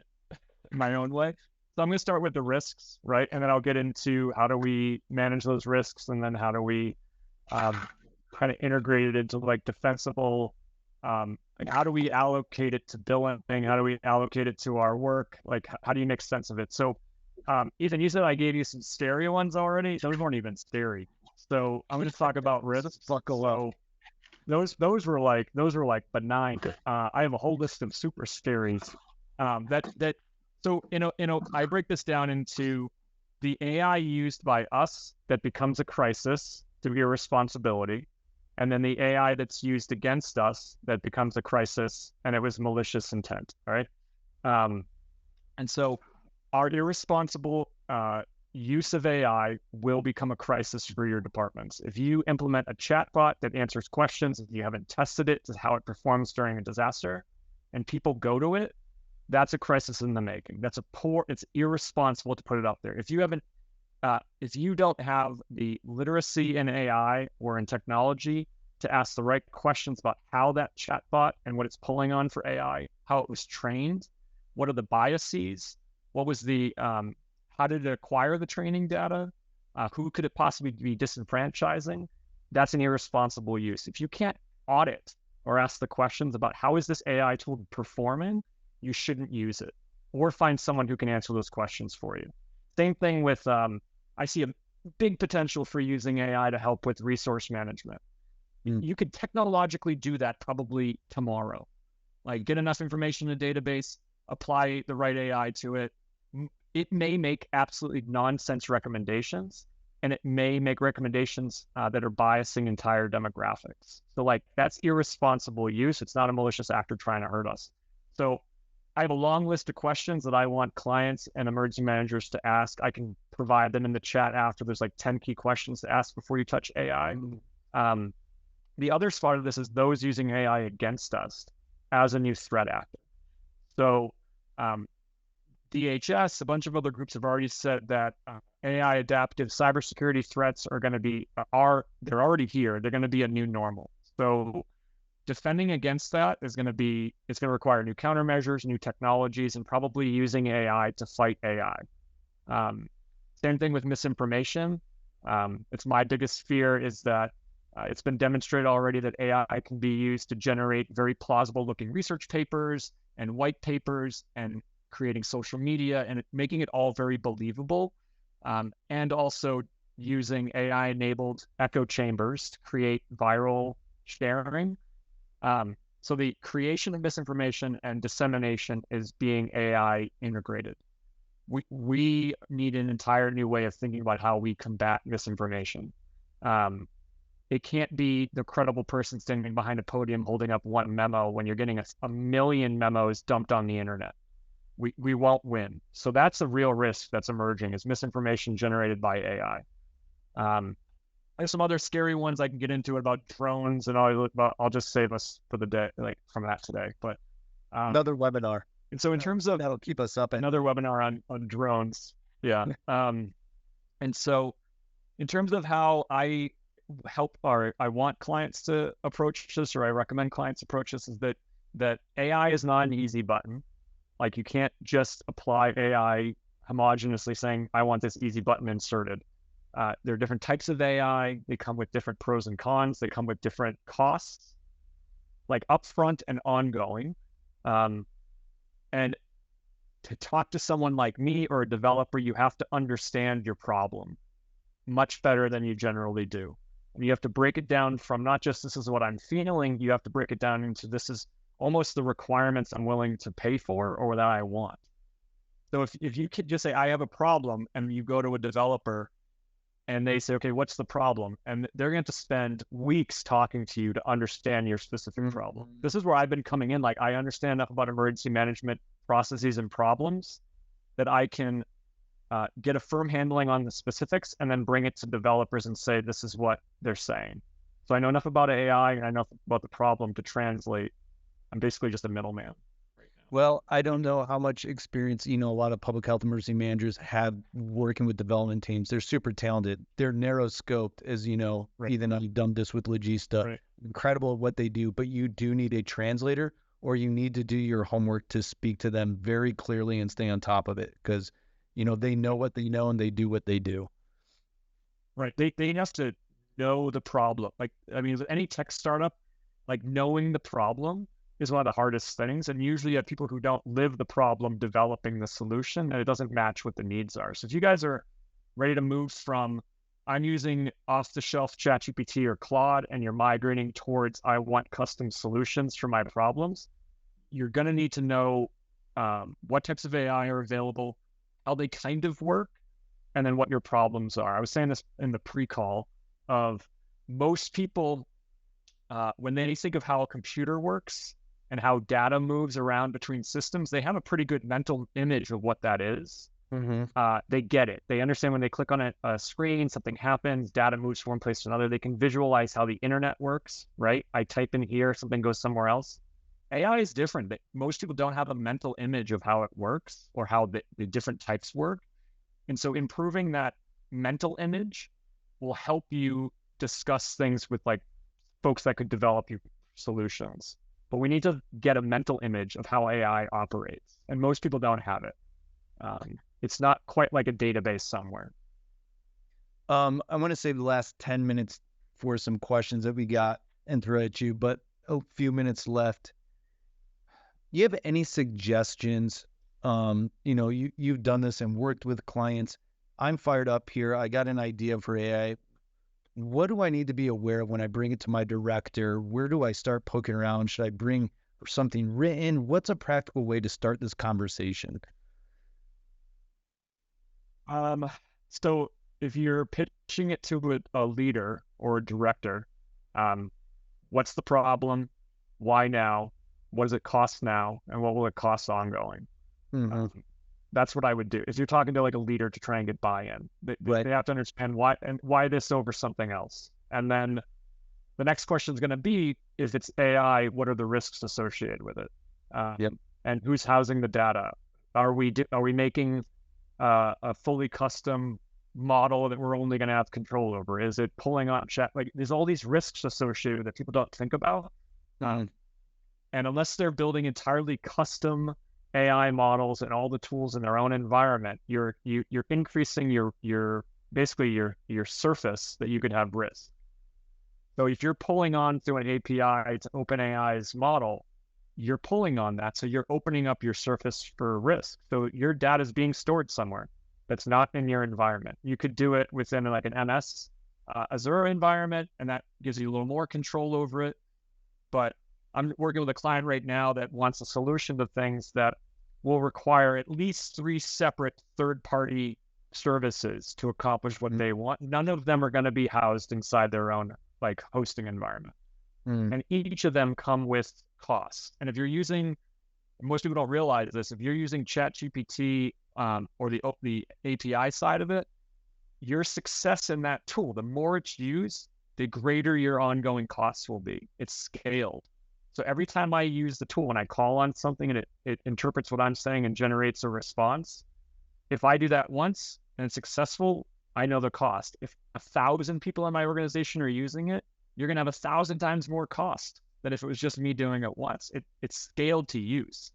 my own way. So I'm going to start with the risks, right? And then I'll get into how do we manage those risks, and then how do we kind of integrate it into like defensible, like how do we allocate it to billing? How do we allocate it to our work? Like how do you make sense of it? So Ethan, you said I gave you some stereo ones already. Those weren't even stereo. So I'm going to talk about risks. So those were like benign. I have a whole list of super steries. So I break this down into the AI used by us that becomes a crisis to be a responsibility, and then the AI that's used against us that becomes a crisis and it was malicious intent. All right. And so our irresponsible use of AI will become a crisis for your departments. If you implement a chatbot that answers questions, if you haven't tested it to how it performs during a disaster, and people go to it, that's a crisis in the making. It's irresponsible to put it out there. If you don't have the literacy in AI or in technology to ask the right questions about how that chatbot and what it's pulling on for AI, how it was trained, what are the biases, what was how did it acquire the training data, who could it possibly be disenfranchising, that's an irresponsible use. If you can't audit or ask the questions about how is this AI tool performing, you shouldn't use it, or find someone who can answer those questions for you. Same thing with, I see a big potential for using AI to help with resource management. You could technologically do that probably tomorrow. Like, get enough information in a database, apply the right AI to it. It may make absolutely nonsense recommendations, and it may make recommendations that are biasing entire demographics. So like, that's irresponsible use. It's not a malicious actor trying to hurt us. So I have a long list of questions that I want clients and emergency managers to ask. I can provide them in the chat after. There's like 10 key questions to ask before you touch AI. The other part of this is those using AI against us as a new threat actor. So DHS, a bunch of other groups have already said that AI adaptive cybersecurity threats are going to be, they're already here. They're going to be a new normal. So defending against that it's going to require new countermeasures, new technologies, and probably using AI to fight AI. Same thing with misinformation. It's my biggest fear is that it's been demonstrated already that AI can be used to generate very plausible looking research papers and white papers and creating social media and making it all very believable. And also using AI enabled echo chambers to create viral sharing. So the creation of misinformation and dissemination is being AI integrated. We need an entire new way of thinking about how we combat misinformation. It can't be the credible person standing behind a podium holding up one memo when you're getting a million memos dumped on the internet. We won't win. So that's a real risk that's emerging, is misinformation generated by AI. There's some other scary ones I can get into about drones, and I'll just save us for the day, like from that today. But another webinar. And so in terms of that'll keep us up. Another webinar on drones. Yeah. And so in terms of how I help, or I want clients to approach this, or I recommend clients approach this, is that AI is not an easy button. Like, you can't just apply AI homogenously saying, I want this easy button inserted. There are different types of AI. They come with different pros and cons. They come with different costs, like upfront and ongoing. And to talk to someone like me or a developer, you have to understand your problem much better than you generally do. And you have to break it down from not just this is what I'm feeling, you have to break it down into this is almost the requirements I'm willing to pay for or that I want. So if you could just say, I have a problem, and you go to a developer and they say, okay, what's the problem? And they're going to spend weeks talking to you to understand your specific problem. This is where I've been coming in. Like, I understand enough about emergency management processes and problems that I can get a firm handling on the specifics and then bring it to developers and say, this is what they're saying. So I know enough about AI and I know about the problem to translate. I'm basically just a middleman. Well, I don't know how much experience, a lot of public health emergency managers have working with development teams. They're super talented. They're narrow scoped, as you know. Right. Even you've done this with Logista. Right. Incredible at what they do, but you do need a translator, or you need to do your homework to speak to them very clearly and stay on top of it, because, they know what they know and they do what they do. Right. They have to know the problem. Like, I mean, with any tech startup, like, knowing the problem is one of the hardest things. And usually you have people who don't live the problem developing the solution, and it doesn't match what the needs are. So if you guys are ready to move from, I'm using off-the-shelf ChatGPT or Claude, and you're migrating towards, I want custom solutions for my problems, you're going to need to know what types of AI are available, how they kind of work, and then what your problems are. I was saying this in the pre-call of most people, when they think of how a computer works and how data moves around between systems, they have a pretty good mental image of what that is. They get it. They understand when they click on a screen, something happens, data moves from one place to another. They can visualize how the internet works, right? I type in here, something goes somewhere else. AI is different. Most people don't have a mental image of how it works or how the different types work. And so improving that mental image will help you discuss things with like folks that could develop your solutions. But we need to get a mental image of how AI operates. And most people don't have it. It's not quite like a database somewhere. I want to save the last 10 minutes for some questions that we got and throw at you, but a few minutes left. You have any suggestions? You've done this and worked with clients. I'm fired up here. I got an idea for AI. What do I need to be aware of when I bring it to my director? Where do I start poking around? Should I bring something written? What's a practical way to start this conversation? So if you're pitching it to a leader or a director, what's the problem? Why now? What does it cost now? And what will it cost ongoing? That's what I would do. If you're talking to like a leader to try and get buy-in, they have to understand why this over something else. And then the next question is going to be, if it's AI, what are the risks associated with it? And who's housing the data? Are we making a fully custom model that we're only going to have control over? Is it pulling on chat? Like, there's all these risks associated that people don't think about. And unless they're building entirely custom AI models and all the tools in their own environment, you're increasing your surface that you could have risk. So if you're pulling on through an API to OpenAI's model, you're pulling on that. So you're opening up your surface for risk. So your data is being stored somewhere that's not in your environment. You could do it within like an MS Azure environment, and that gives you a little more control over it. But I'm working with a client right now that wants a solution to things that will require at least 3 separate third-party services to accomplish what they want. None of them are going to be housed inside their own like hosting environment. And each of them come with costs. And if you're using, most people don't realize this, if you're using ChatGPT or the API side of it, your success in that tool, the more it's used, the greater your ongoing costs will be. It's scaled. So every time I use the tool, when I call on something and it interprets what I'm saying and generates a response, if I do that once and it's successful, I know the cost. If 1,000 people in my organization are using it, you're going to have 1,000 times more cost than if it was just me doing it once. It's scaled to use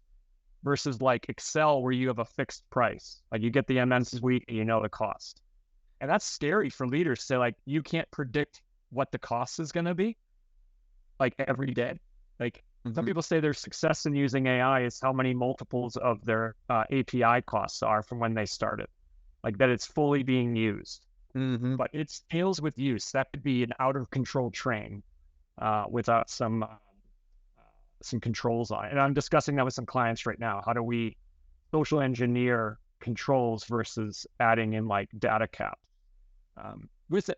versus like Excel, where you have a fixed price. Like you get the MS suite and you know the cost. And that's scary for leaders to say, like, you can't predict what the cost is going to be like every day. Like some people say their success in using AI is how many multiples of their API costs are from when they started, like that it's fully being used. But it scales with use. That could be an out of control train without some controls on it. And I'm discussing that with some clients right now. How do we social engineer controls versus adding in like data caps? With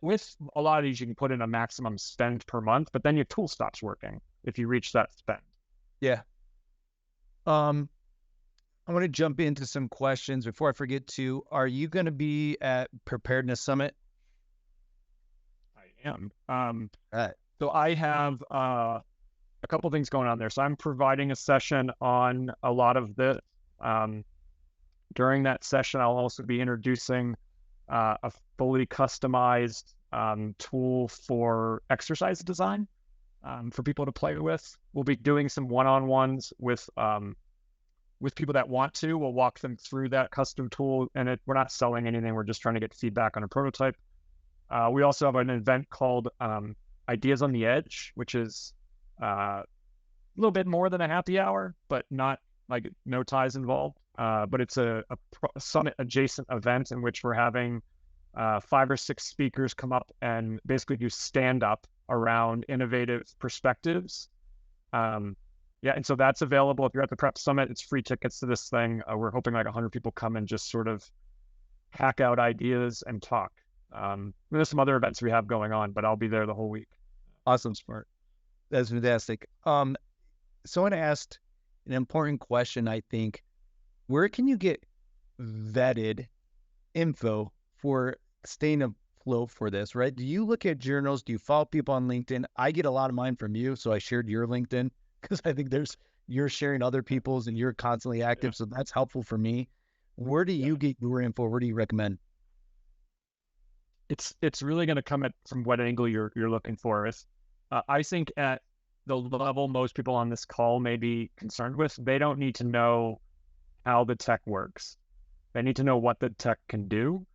a lot of these, you can put in a maximum spend per month, but then your tool stops working if you reach that spend. Yeah. I want to jump into some questions before I forget to. Are you going to be at Preparedness Summit? I am. Right. So I have a couple things going on there. So I'm providing a session on a lot of this. During that session, I'll also be introducing a fully customized tool for exercise design for people to play with. We'll be doing some one-on-ones with people that want to. We'll walk them through that custom tool, and we're not selling anything. We're just trying to get feedback on a prototype. We also have an event called Ideas on the Edge, which is a little bit more than a happy hour, but not like no ties involved. But it's a summit adjacent event in which we're having 5 or 6 speakers come up and basically do stand up around innovative perspectives. Yeah, and so that's available. If you're at the Prep Summit, it's free tickets to this thing. We're hoping like 100 people come and just sort of hack out ideas and talk. There's some other events we have going on, but I'll be there the whole week. Awesome, Smart. That's fantastic. Someone asked an important question, I think. Where can you get vetted info for staying afloat for this, right? Do you look at journals? Do you follow people on LinkedIn? I get a lot of mine from you, so I shared your LinkedIn because I think you're sharing other people's and you're constantly active, so that's helpful for me. Where do you get your info? Where do you recommend? It's really going to come from what angle you're looking for. I think at the level most people on this call may be concerned with, they don't need to know how the tech works. They need to know what the tech can do,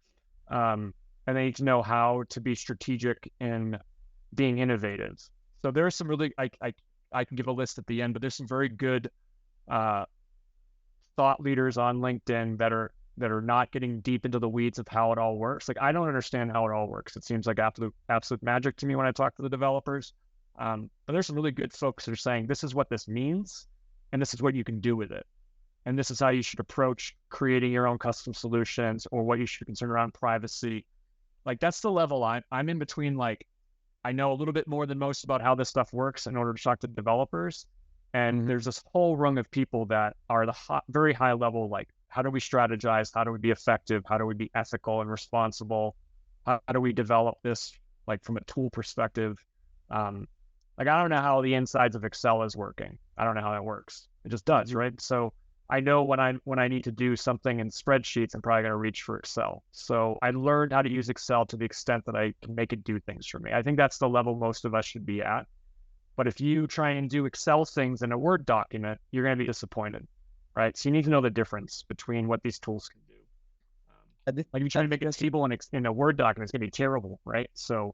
and they need to know how to be strategic in being innovative. So there's some really, I can give a list at the end, but there's some very good thought leaders on LinkedIn that are not getting deep into the weeds of how it all works. Like, I don't understand how it all works. It seems like absolute magic to me when I talk to the developers. But there's some really good folks that are saying, this is what this means, and this is what you can do with it. And this is how you should approach creating your own custom solutions, or what you should concern around privacy. Like, that's the level I'm in between. Like, I know a little bit more than most about how this stuff works in order to talk to developers. And there's this whole rung of people that are very high level, like, how do we strategize? How do we be effective? How do we be ethical and responsible? How do we develop this, like, from a tool perspective? Like, I don't know how the insides of Excel is working. I don't know how that works. It just does, right? So I know when I need to do something in spreadsheets, I'm probably going to reach for Excel. So I learned how to use Excel to the extent that I can make it do things for me. I think that's the level most of us should be at. But if you try and do Excel things in a Word document, you're going to be disappointed, right? So you need to know the difference between what these tools can do. Like, if you try to make a table in a Word document, it's going to be terrible, right? So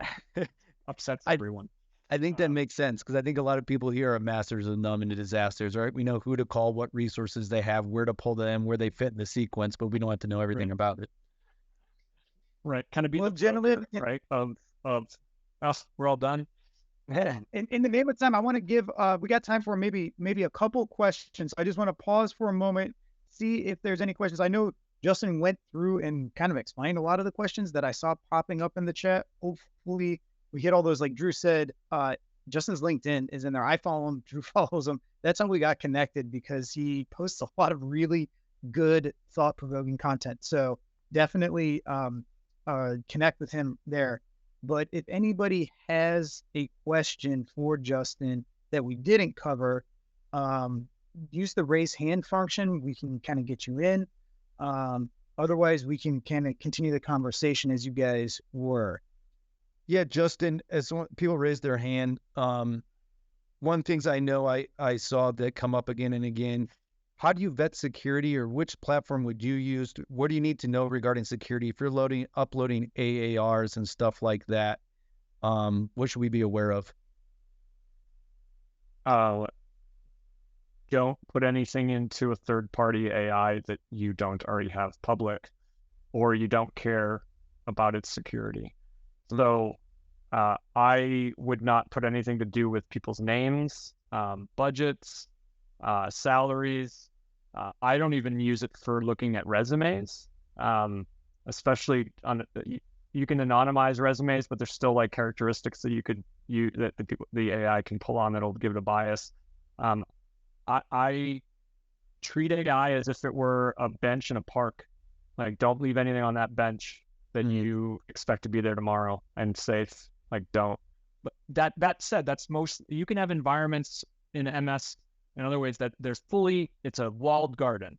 upsets everyone. I think that makes sense, because I think a lot of people here are masters of numb into disasters, right? We know who to call, what resources they have, where to pull them, where they fit in the sequence, but we don't have to know everything about it. Right. Kind of be the gentlemen, right? Of us, we're all done. In the name of time, I want to give, we got time for maybe a couple questions. I just want to pause for a moment, see if there's any questions. I know Justin went through and kind of explained a lot of the questions that I saw popping up in the chat. Hopefully we hit all those. Like Drew said, Justin's LinkedIn is in there. I follow him. Drew follows him. That's how we got connected, because he posts a lot of really good, thought-provoking content. So definitely connect with him there. But if anybody has a question for Justin that we didn't cover, use the raise hand function. We can kind of get you in. Otherwise, we can kind of continue the conversation as you guys were. Yeah, Justin, as people raise their hand, one things I know I saw that come up again and again, how do you vet security, or which platform would you use? What do you need to know regarding security? If you're uploading AARs and stuff like that, what should we be aware of? Don't put anything into a third-party AI that you don't already have public, or you don't care about its security. So I would not put anything to do with people's names, budgets, salaries. I don't even use it for looking at resumes, especially you can anonymize resumes, but there's still, like, characteristics that that the AI can pull on that'll give it a bias. I treat AI as if it were a bench in a park. Like, don't leave anything on that bench that you expect to be there tomorrow and safe. Like, don't. But that said, you can have environments in MS in other ways that it's a walled garden,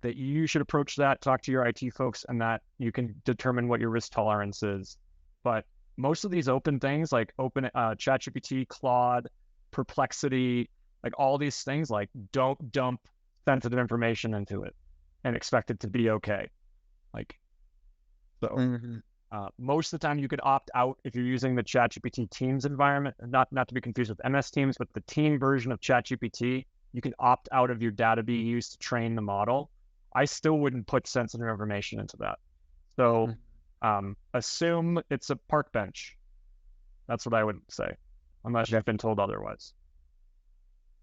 that you should approach that, talk to your IT folks, and that you can determine what your risk tolerance is. But most of these open things, like ChatGPT, Claude, Perplexity, like all these things, like, don't dump sensitive information into it and expect it to be okay. Like, so most of the time you could opt out if you're using the ChatGPT Teams environment, not to be confused with MS Teams, but the team version of ChatGPT, you can opt out of your data being used to train the model. I still wouldn't put sensitive information into that. So assume it's a park bench. That's what I would say, unless you've been told otherwise.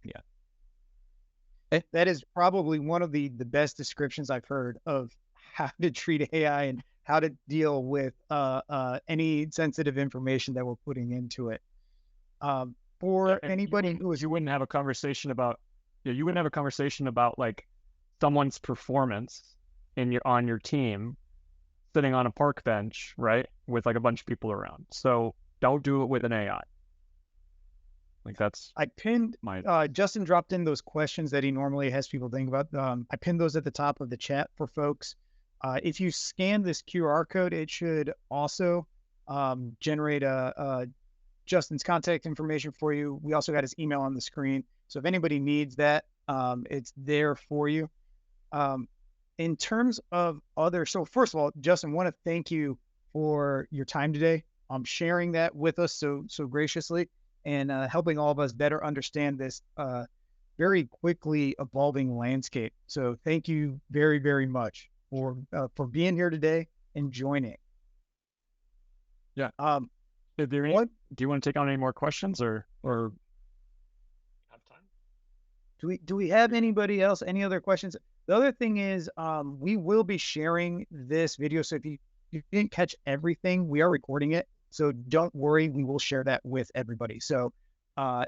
Yeah. That is probably one of the best descriptions I've heard of how to treat AI and how to deal with any sensitive information that we're putting into it. For anybody who is, you wouldn't have a conversation about like someone's performance on your team sitting on a park bench, right, with like a bunch of people around. So don't do it with an AI. Like that's I pinned Justin dropped in those questions that he normally has people think about. I pinned those at the top of the chat for folks. If you scan this QR code, it should also generate Justin's contact information for you. We also got his email on the screen. So if anybody needs that, it's there for you. In terms of so first of all, Justin, want to thank you for your time today. Sharing that with us so graciously and helping all of us better understand this very quickly evolving landscape. So thank you very, very much for being here today and joining. Yeah. Do you want to take on any more questions or have time? Do we have anybody else? Any other questions? The other thing is we will be sharing this video. So if you didn't catch everything, we are recording it. So don't worry, we will share that with everybody. So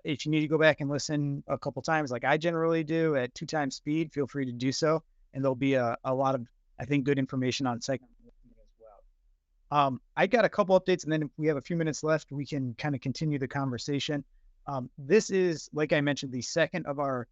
if you need to go back and listen a couple times, like I generally do at 2 times speed, feel free to do so. And there'll be a lot of, I think, good information on SIGNL as well. I got a couple updates, and then if we have a few minutes left, we can kind of continue the conversation. This is, like I mentioned, the second of our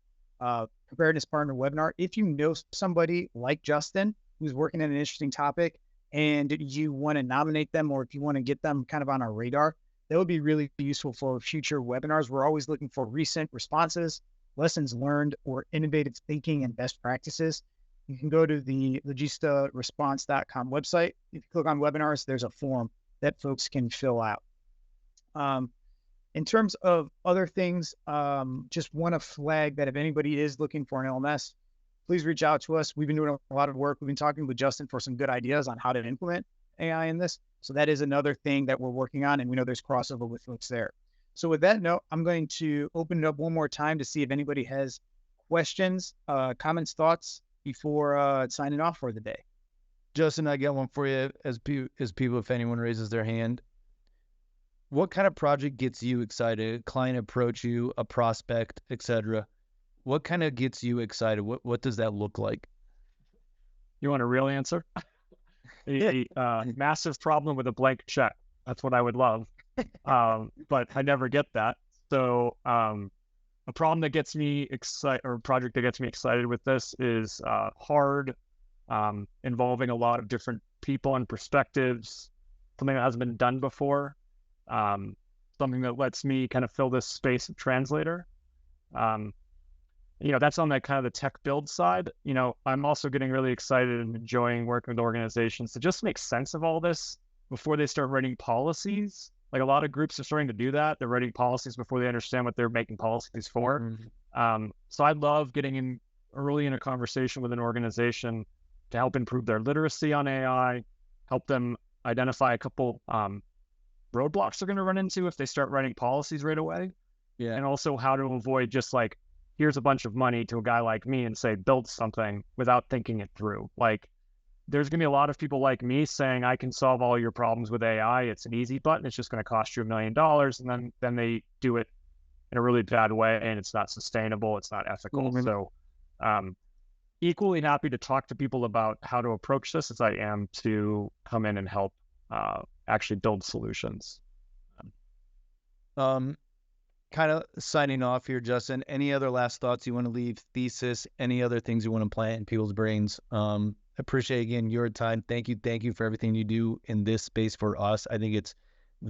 Preparedness Partner webinar. If you know somebody like Justin who's working on an interesting topic and you want to nominate them, or if you want to get them kind of on our radar, that would be really useful for future webinars. We're always looking for recent responses, lessons learned, or innovative thinking and best practices. You can go to the logistaresponse.com website. If you click on webinars, there's a form that folks can fill out. In terms of other things, just want to flag that if anybody is looking for an LMS, please reach out to us. We've been doing a lot of work. We've been talking with Justin for some good ideas on how to implement AI in this. So that is another thing that we're working on, and we know there's crossover with folks there. So with that note, I'm going to open it up one more time to see if anybody has questions, comments, thoughts before signing off for the day. Justin, I got one for you as people, if anyone raises their hand. What kind of project gets you excited? A client approach you, a prospect, etc. What kind of gets you excited? What does that look like? You want a real answer? A massive problem with a blank check. That's what I would love. But I never get that. So a problem that gets me excited, or a project that gets me excited with this is hard, involving a lot of different people and perspectives, something that hasn't been done before, something that lets me kind of fill this space of translator. That's on that kind of the tech build side. I'm also getting really excited and enjoying working with organizations to just make sense of all this before they start writing policies. Like a lot of groups are starting to do that. They're writing policies before they understand what they're making policies for. So I love getting in early in a conversation with an organization to help improve their literacy on AI, help them identify a couple roadblocks they're going to run into if they start writing policies right away. Yeah. And also how to avoid just like, here's a bunch of money to a guy like me and say, build something without thinking it through. Like there's going to be a lot of people like me saying, I can solve all your problems with AI. It's an easy button. It's just going to cost you $1 million. And then they do it in a really bad way and it's not sustainable. It's not ethical. So equally happy to talk to people about how to approach this as I am to come in and help actually build solutions. Kind of signing off here, Justin. Any other last thoughts you want to leave? Thesis? Any other things you want to plant in people's brains? Appreciate again your time. Thank you for everything you do in this space for us. I think it's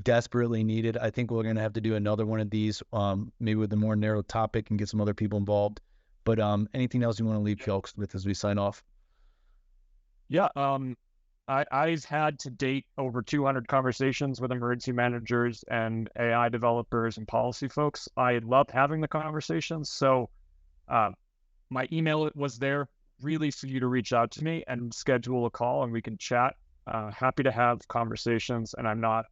desperately needed. I think we're going to have to do another one of these, maybe with a more narrow topic and get some other people involved. But anything else you want to leave folks with as we sign off? Yeah. I've had to date over 200 conversations with emergency managers and AI developers and policy folks. I love having the conversations. So my email was there really for you to reach out to me and schedule a call and we can chat. Happy to have conversations, and I'm not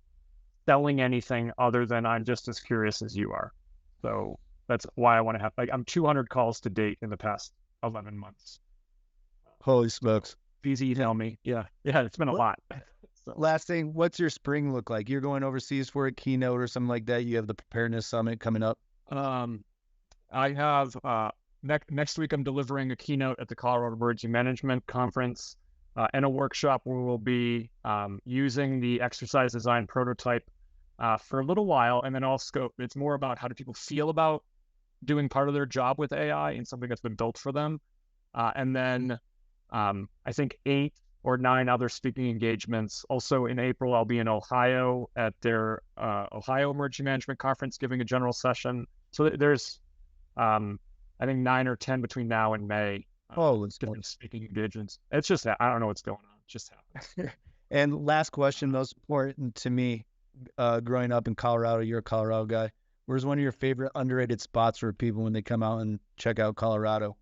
selling anything other than I'm just as curious as you are. So that's why I want to have, I'm 200 calls to date in the past 11 months. Holy smokes. Please email me. Yeah, it's been a lot. So. Last thing, what's your spring look like? You're going overseas for a keynote or something like that? You have the Preparedness Summit coming up? I have, next week I'm delivering a keynote at the Colorado Emergency Management Conference. and a workshop where we'll be using the exercise design prototype for a little while. And then also it's more about how do people feel about doing part of their job with AI and something that's been built for them. And then I think 8 or 9 other speaking engagements. Also in April, I'll be in Ohio at their Ohio Emergency Management Conference giving a general session. So there's, I think 9 or 10 between now and May. Different speaking engagements. It's just, I don't know what's going on. It just happens. And last question, most important to me, growing up in Colorado, you're a Colorado guy. Where's one of your favorite underrated spots for people when they come out and check out Colorado?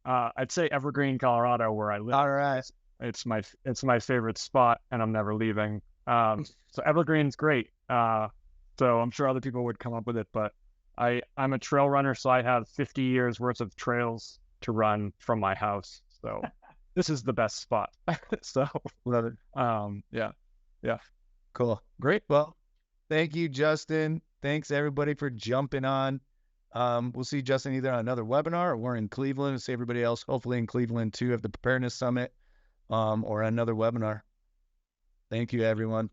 I'd say Evergreen, Colorado, where I live. All right. It's my favorite spot, and I'm never leaving. So Evergreen's great. So I'm sure other people would come up with it, but I'm a trail runner, so I have 50 years worth of trails to run from my house. So this is the best spot. So love it. Yeah. Cool. Great. Well, thank you, Justin. Thanks everybody for jumping on. We'll see Justin either on another webinar or we're in Cleveland. We'll see everybody else hopefully in Cleveland too at the Preparedness Summit, or another webinar. Thank you, everyone.